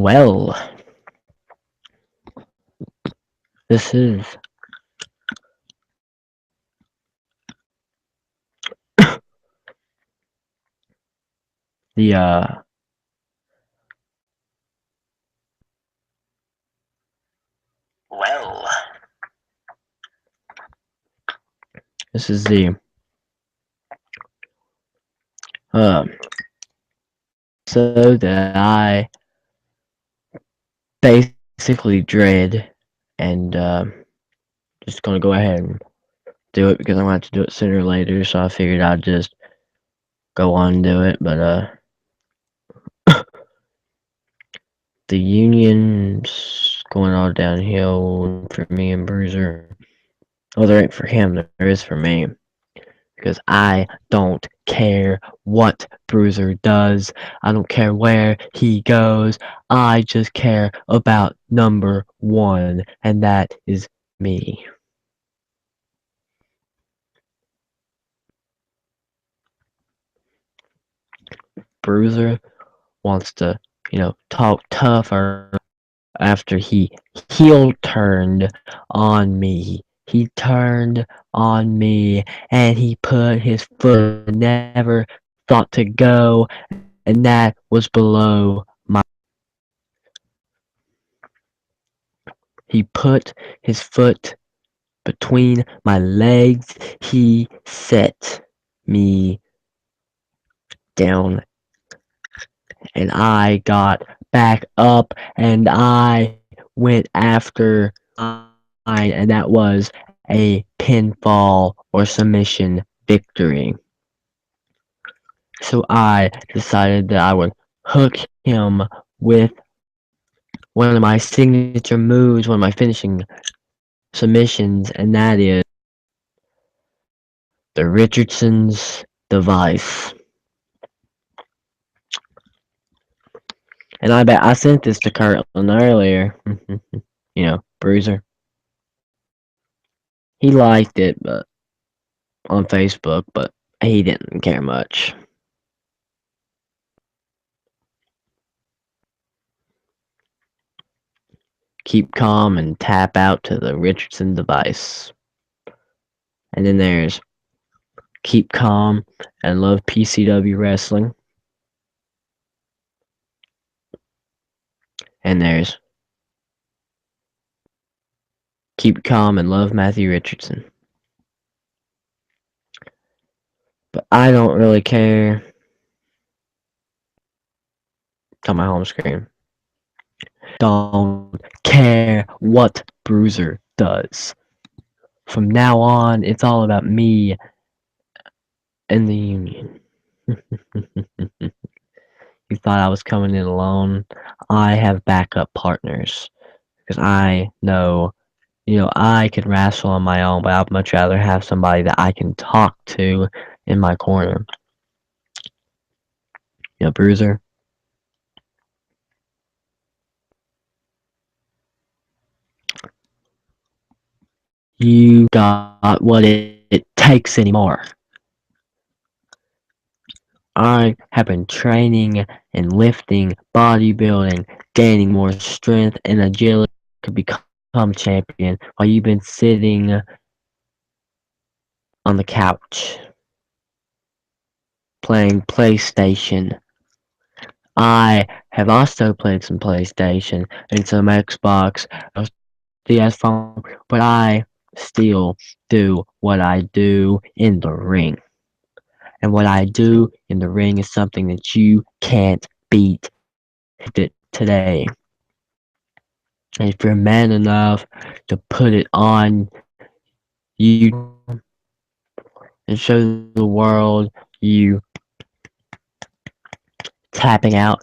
Well, this is the well, this is the uh so that I basically dread, and just gonna go ahead and do it because I'm gonna have to do it sooner or later. So I figured I'd just go on and do it. But the union's going all downhill for me and Bruiser. Well, there ain't for him. There is for me. Because I don't care what Bruiser does. I don't care where he goes. I just care about number one, and that is me. Bruiser wants to, talk tougher after he heel turned on me. He turned on me and he put his foot never thought to go, and that was below my. He put his foot between my legs. He set me down, and I got back up and I went after mine, and that was a pinfall or submission victory. So I decided that I would hook him with one of my signature moves, one of my finishing submissions, and that is the Richardson's device. And I bet I sent this to Kirtland earlier. Bruiser. He liked it, but on Facebook, but he didn't care much. Keep calm and tap out to the Richardson device. And then there's keep calm and love PCW wrestling. And there's keep calm and love Matthew Richardson. But I don't really care. It's on my home screen. Don't care what Bruiser does. From now on, it's all about me and the Union. You thought I was coming in alone. I have backup partners. Because I know, I can wrestle on my own, but I'd much rather have somebody that I can talk to in my corner. Bruiser. You got what it takes anymore. I have been training and lifting, bodybuilding, gaining more strength and agility to become champion while you've been sitting on the couch playing PlayStation. I have also played some PlayStation and some Xbox, DS phone, but I still do what I do in the ring. And what I do in the ring is something that you can't beat today. And if you're man enough to put it on you and show the world you tapping out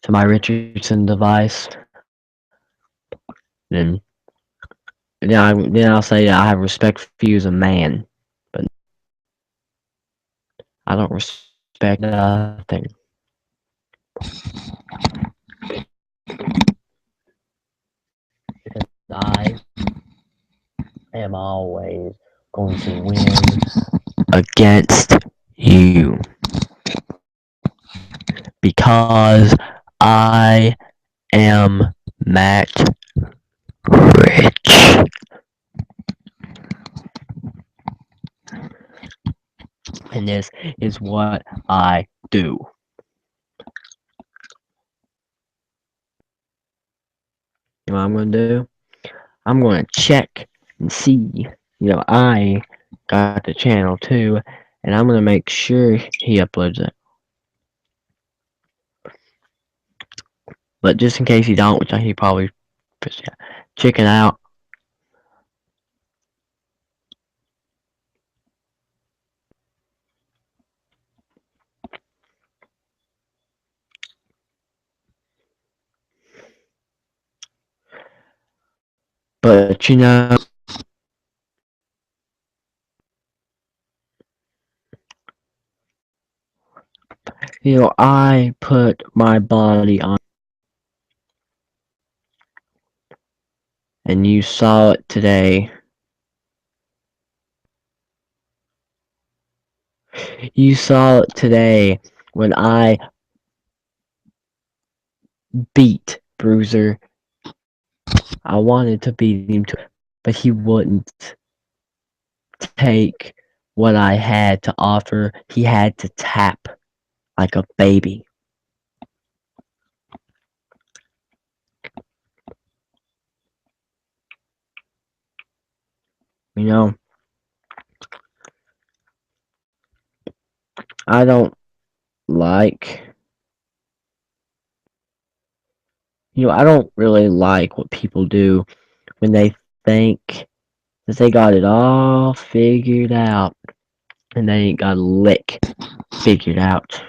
to my Richardson device, then I'll say I have respect for you as a man. But I don't respect nothing. Because I am always going to win against you. Because I am Matt Rich, and this is what I do. You know what I'm gonna do? I'm gonna check and see. I got the channel too, and I'm gonna make sure he uploads it. But just in case he don't, which he probably chicken out. But I put my body on, and you saw it today. You saw it today when I beat Bruiser. I wanted to beat him too, but he wouldn't take what I had to offer. He had to tap like a baby. You know, I don't like, I don't really like what people do when they think that they got it all figured out and they ain't got a lick figured out.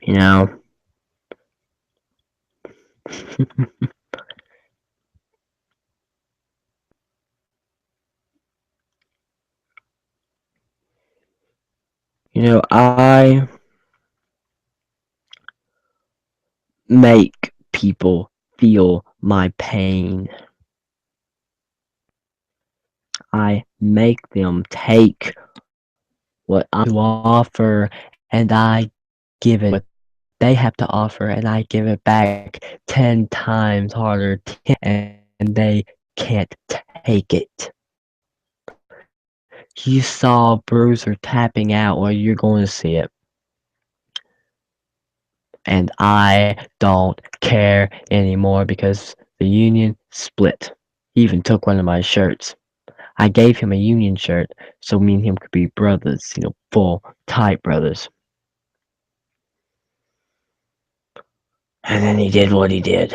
You know, I make people feel my pain. I make them take what I have to offer and I give it what they have to offer and I give it back 10 times harder and they can't take it. You saw Bruiser tapping out, well, you're going to see it. And I don't care anymore because the union split. He even took one of my shirts. I gave him a union shirt so me and him could be brothers, full, tight brothers. And then he did what he did.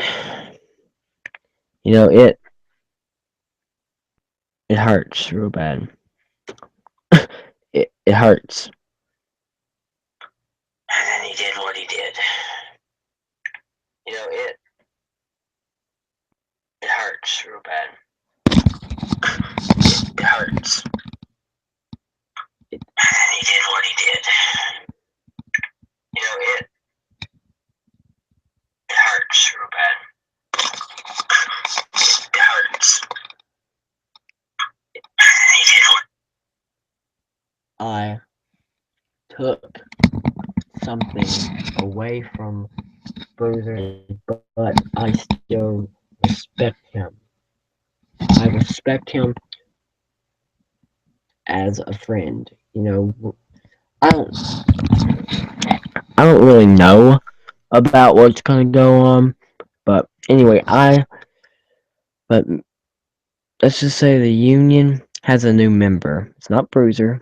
You know, it hurts real bad. It hurts. And then he did what he did. You know, it hurts real bad. It hurts. And then he did what he did. You know, it hurts real bad. It hurts. And then he did what I took something away from Bruiser, but I still respect him. I respect him as a friend. I don't, I don't really know about what's gonna go on, but anyway, but let's just say the union has a new member. It's not Bruiser.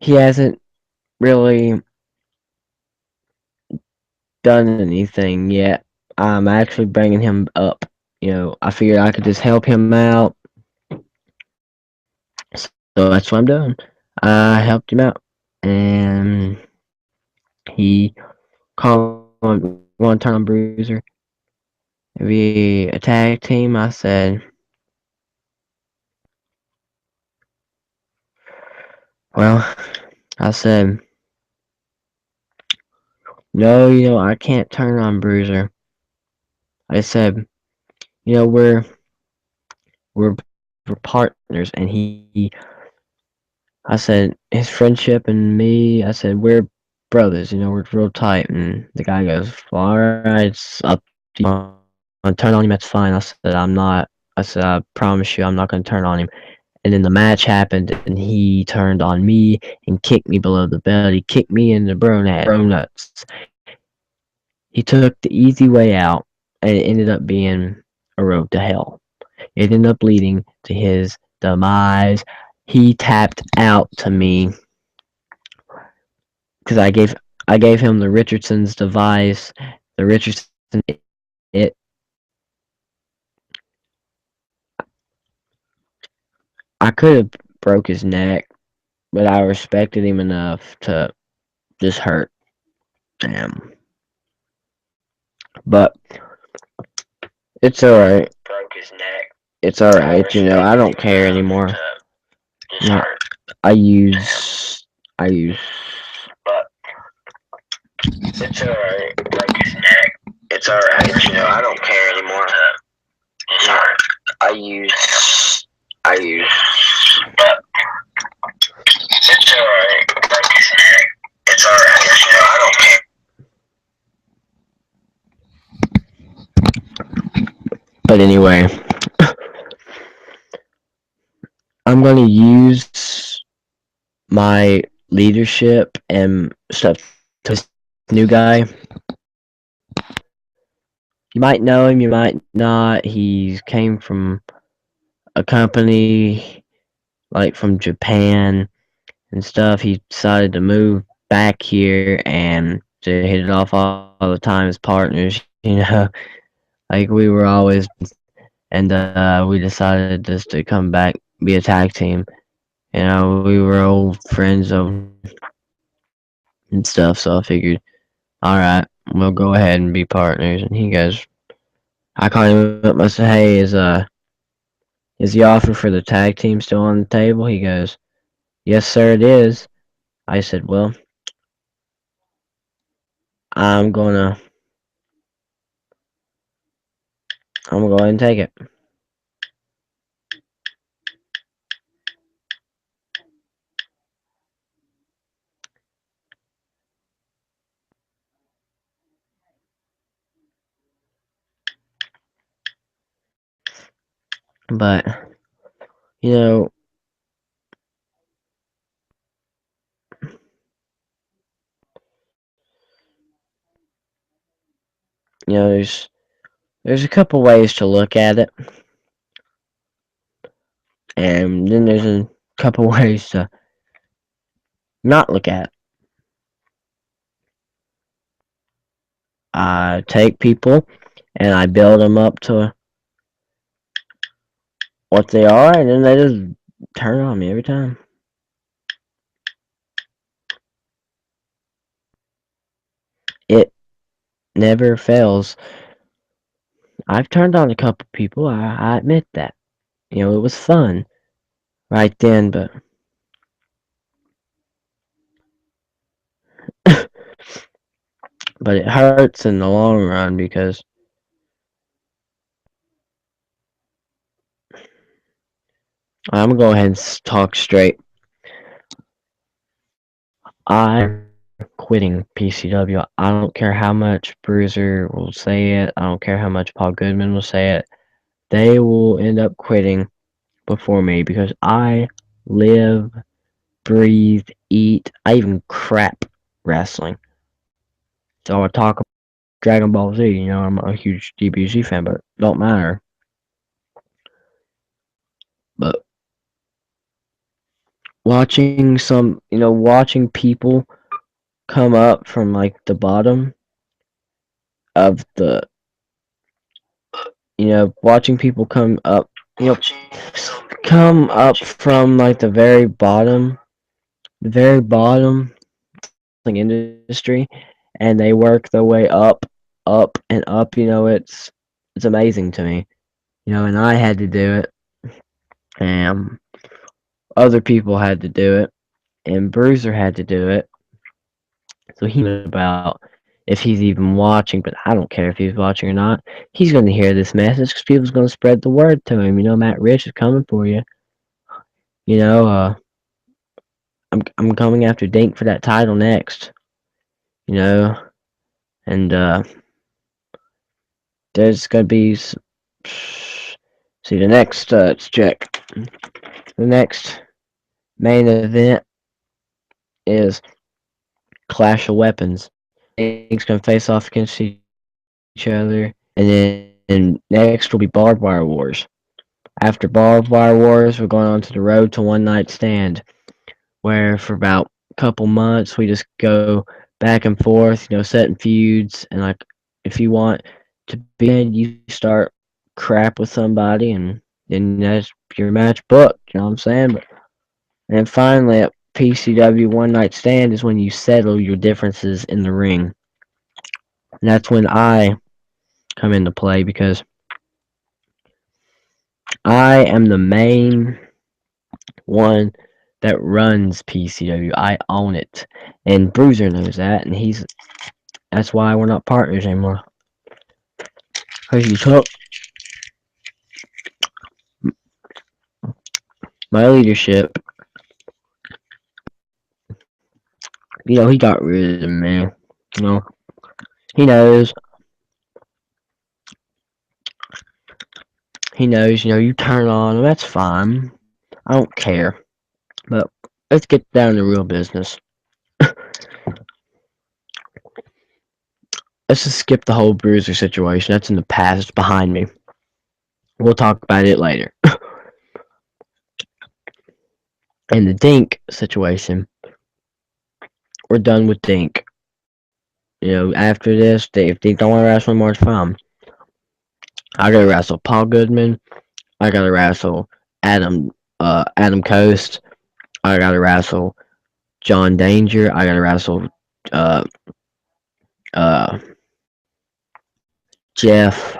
He hasn't really done anything yet. I'm actually bringing him up. I figured I could just help him out. So that's what I'm doing. I helped him out. And he called one turn on Bruiser. We a tag team. Well, I said, No, I can't turn on Bruiser. I said, we're partners, and I said his friendship and me. I said we're brothers. We're real tight. And the guy goes, well, all right, it's up to you. Want to turn on him? That's fine. I said I'm not. I said I promise you, I'm not going to turn on him. And then the match happened, and he turned on me and kicked me below the belt. He kicked me in the bro nuts. He took the easy way out, and it ended up being a road to hell. It ended up leading to his demise. He tapped out to me because I gave him the Richardson's device. The Richardson it I could have broke his neck, but I respected him enough to just hurt him. But it's alright. It's alright. I don't care anymore. No, I use I use. But it's alright. Broke his neck. It's alright. I don't care anymore. No, I use. I use. But it's alright. Broke his neck. It's alright. I don't care. But anyway, I'm gonna use my leadership and stuff to this new guy. You might know him, you might not. He came from a company like from Japan and stuff. He decided to move back here and to hit it off all the time as partners. Like we were always, and we decided just to come back, be a tag team. We were old friends and stuff, so I figured, all right, we'll go ahead and be partners. And he goes, I called him up. I said, hey, is the offer for the tag team still on the table? He goes, yes, sir, it is. I said, well, I'm gonna I'm gonna go ahead and take it. But you know, there's a couple ways to look at it, and then there's a couple ways to not look at it. I take people and I build them up to what they are, and then they just turn on me every time. It never fails. I've turned on a couple people. I admit that. It was fun right then, but but it hurts in the long run because I'm gonna go ahead and talk straight. I'm quitting PCW. I don't care how much Bruiser will say it. I don't care how much Paul Goodman will say it. They will end up quitting before me because I live, breathe, eat. I even crap wrestling. So I talk about Dragon Ball Z. I'm a huge DBZ fan, but it don't matter. But watching people come up from like the bottom of watching people come up from like the very bottom industry, and they work their way up and up. It's amazing to me. And I had to do it, and other people had to do it, and Bruiser had to do it. So he knew about if he's even watching, but I don't care if he's watching or not. He's going to hear this message because people's going to spread the word to him. Matt Rich is coming for you. You know, I'm coming after Dink for that title next. You know, and there's going to be. See, the next, let's check. The next main event is Clash of Weapons. Dink's going to face off against each other. And then next will be Barbed Wire Wars. After Barbed Wire Wars, we're going on to the road to One Night Stand, where for about a couple months we just go back and forth, setting feuds. And like, if you want to be in, you start crap with somebody, and then that's your match booked. You know what I'm saying? And then finally, at PCW One Night Stand is when you settle your differences in the ring. And that's when I come into play because I am the main one that runs PCW. I own it. And Bruiser knows that, and that's why we're not partners anymore. Because you took my leadership. He got rid of me. You know, he knows. He knows, you turn on, that's fine. I don't care. But let's get down to real business. Let's just skip the whole Bruiser situation. That's in the past. It's behind me. We'll talk about it later. And the Dink situation, we're done with Dink. After this, if Dink don't want to wrestle anymore, it's fine. I gotta wrestle Paul Goodman. I gotta wrestle Adam Coast. I gotta wrestle John Danger. I gotta wrestle uh, uh, Jeff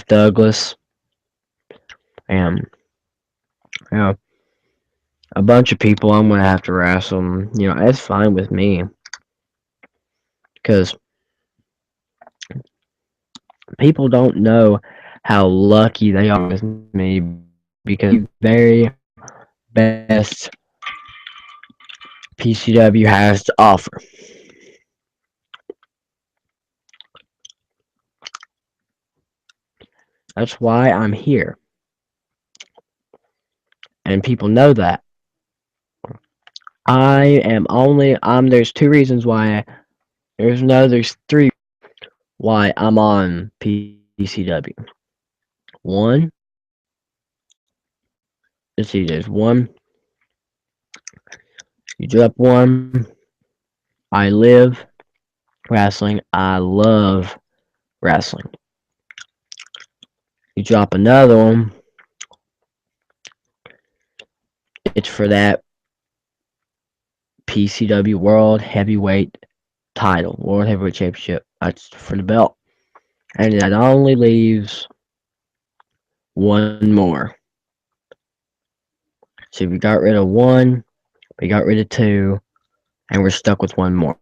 Douglas, and a bunch of people I'm gonna have to wrestle. That's fine with me because people don't know how lucky they are with me because the very best PCW has to offer. That's why I'm here. And people know that. There's two reasons why, there's three why I'm on PCW. One, let's see, there's one, you drop one, I live wrestling, I love wrestling. You drop another one, it's for that PCW World Heavyweight title, World Heavyweight Championship. That's for the belt. And that only leaves one more. So we got rid of one, we got rid of two, and we're stuck with one more.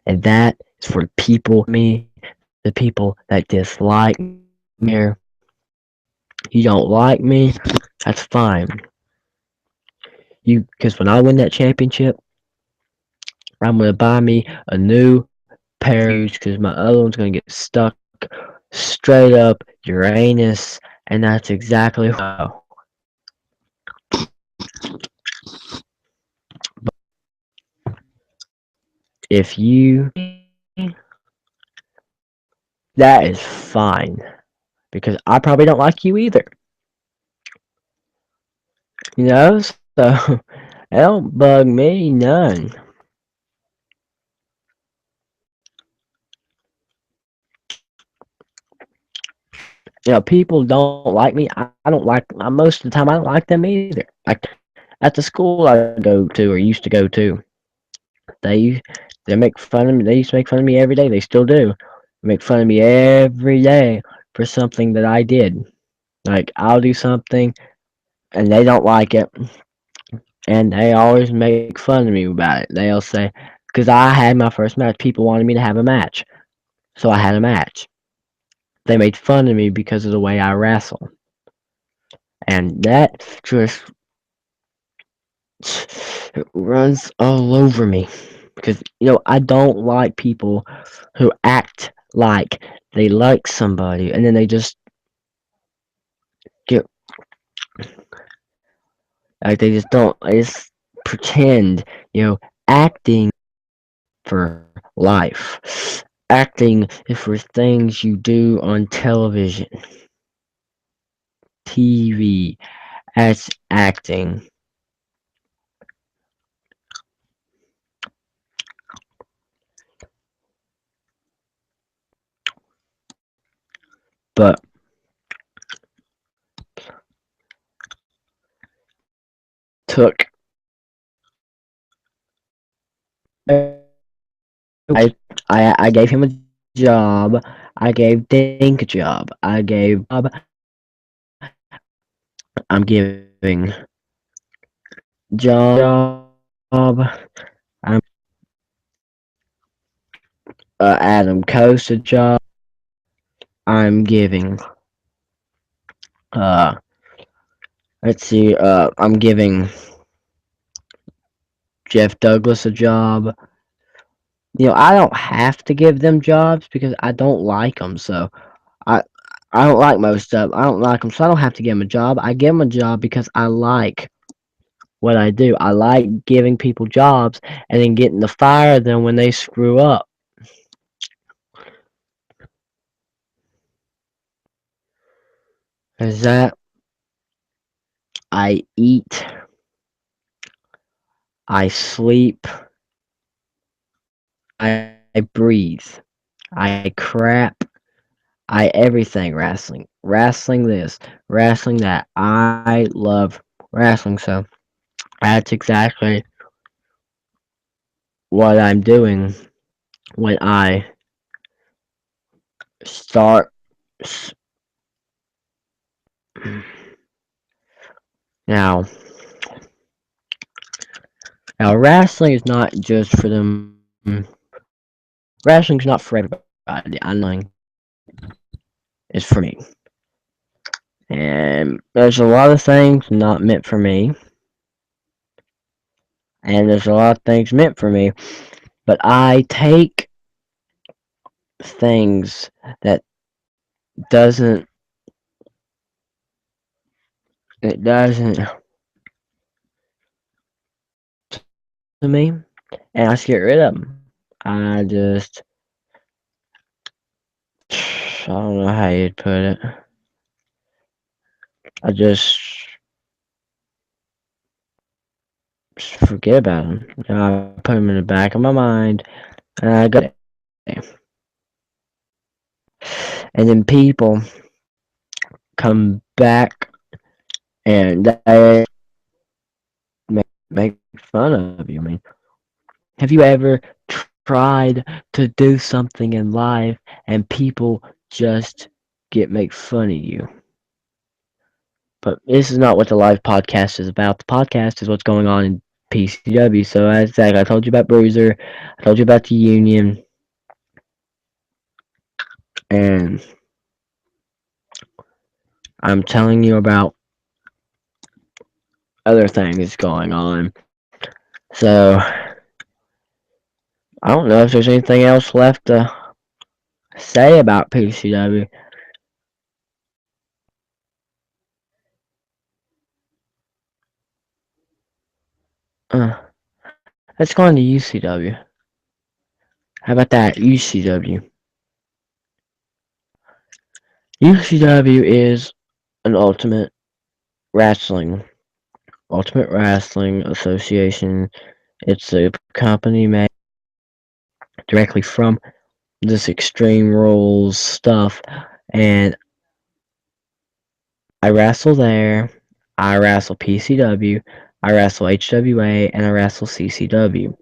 And that is for the people that dislike me. You don't like me, that's fine. Because when I win that championship, I'm gonna buy me a new pair of shoes because my other one's gonna get stuck straight up Uranus, and that's exactly how. If you, that is fine because I probably don't like you either. So it don't bug me none. People don't like me. I don't like. Most of the time, I don't like them either. Like at the school I go to or used to go to, they make fun of me. They used to make fun of me every day. They still do. They make fun of me every day for something that I did. Like I'll do something and they don't like it, and they always make fun of me about it. They'll say, because I had my first match, people wanted me to have a match, so I had a match. They made fun of me because of the way I wrestle, and that just runs all over me. Because I don't like people who act like they like somebody and then they just get like they just don't. They just pretend. Acting for life. Acting is for things you do on television, TV. As acting, but took I gave him a job. I gave Dink a job. I gave I'm giving job. I'm Adam Coast a job. I'm giving uh let's see I'm giving Jeff Douglas a job. I don't have to give them jobs because I don't like them. So I I don't like most of them. I don't like them, so I don't have to give them a job. I give them a job because I like what I do. I like giving people jobs and then getting to fire them when they screw up. Is that I eat, I sleep, I breathe, I crap, I everything wrestling. Wrestling this, wrestling that. I love wrestling, so that's exactly what I'm doing when I start. Now, now wrestling is not just for them. Wrestling's not for everybody. I know it's for me. And there's a lot of things not meant for me, and there's a lot of things meant for me. But I take things that doesn't it doesn't to me, and I just get rid of them. I just I don't know how you'd put it. I just forget about them. I put them in the back of my mind, and I go. And then people come back and they make fun of you. I mean, have you ever tried to do something in life and people just make fun of you? But this is not what the live podcast is about. The podcast is what's going on in PCW. So as Zach, I told you about Bruiser, I told you about the Union, and I'm telling you about other things going on. So I don't know if there's anything else left to say about PCW. Let's go on to UCW. How about that? UCW. UCW is an wrestling ultimate wrestling association. It's a company made directly from this Extreme Rules stuff, and I wrestle there. I wrestle PCW. I wrestle HWA, and I wrestle CCW.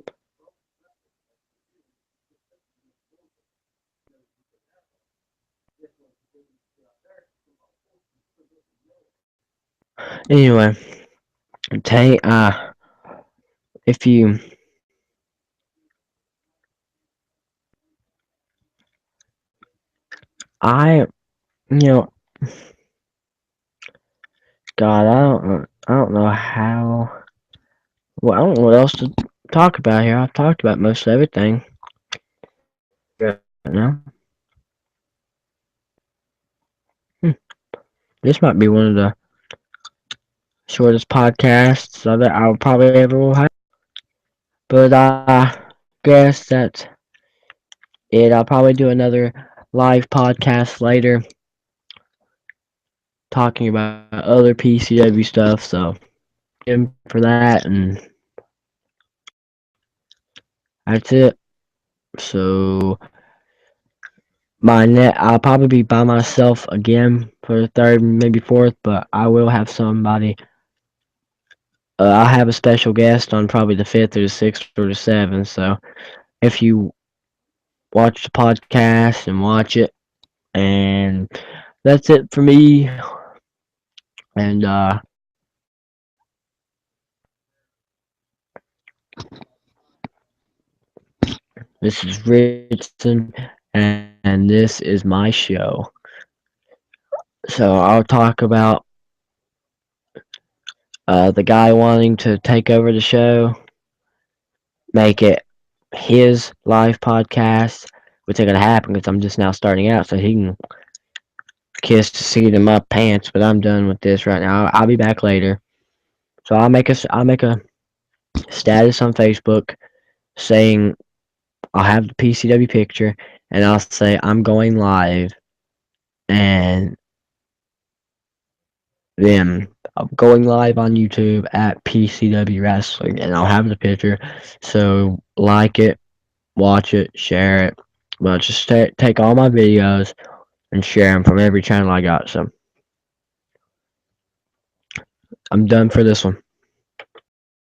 Anyway, take if you, I, you know, God, I don't know how. Well, I don't know what else to talk about here. I've talked about most everything right now. Hmm. This might be one of the shortest podcasts that I'll probably ever will have. But I guess that's it. I'll probably do another live podcast later talking about other PCW stuff. So in for that, and that's it. So my net, I'll probably be by myself again for the third, maybe fourth, but I will have somebody. I'll have a special guest on probably the fifth or the sixth or the seventh. So if you watch the podcast and watch it, and that's it for me. And this is Richardson, and this is my show. So I'll talk about the guy wanting to take over the show, make it his live podcast, which ain't gonna happen because I'm just now starting out. So he can kiss the seat in my pants. But I'm done with this right now. I'll be back later. So I'll make a status on Facebook saying I'll have the PCW picture, and I'll say I'm going live, and then I'm going live on YouTube at PCW Wrestling, and I'll have the picture. So like it, watch it, share it. But just take all my videos and share them from every channel I got. So I'm done for this one.